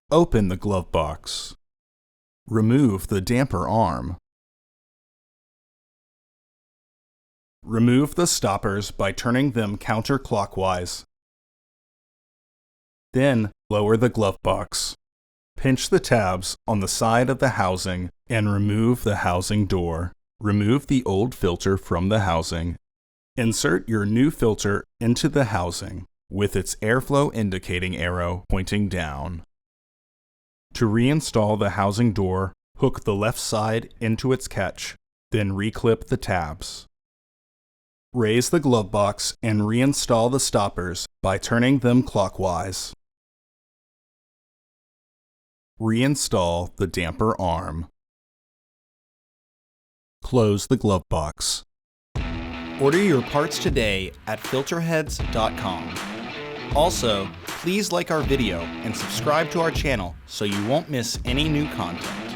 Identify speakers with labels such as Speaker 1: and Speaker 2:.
Speaker 1: Open the glove box. Remove the damper arm. Remove the stoppers by turning them counterclockwise. Then lower the glove box. Pinch the tabs on the side of the housing and remove the housing door. Remove the old filter from the housing. Insert your new filter into the housing with its airflow indicating arrow pointing down. To reinstall the housing door, hook the left side into its catch, then reclip the tabs. Raise the glove box and reinstall the stoppers by turning them clockwise. Reinstall the damper arm. Close the glove box.
Speaker 2: Order your parts today at filterheads.com. Also, please like our video and subscribe to our channel so you won't miss any new content.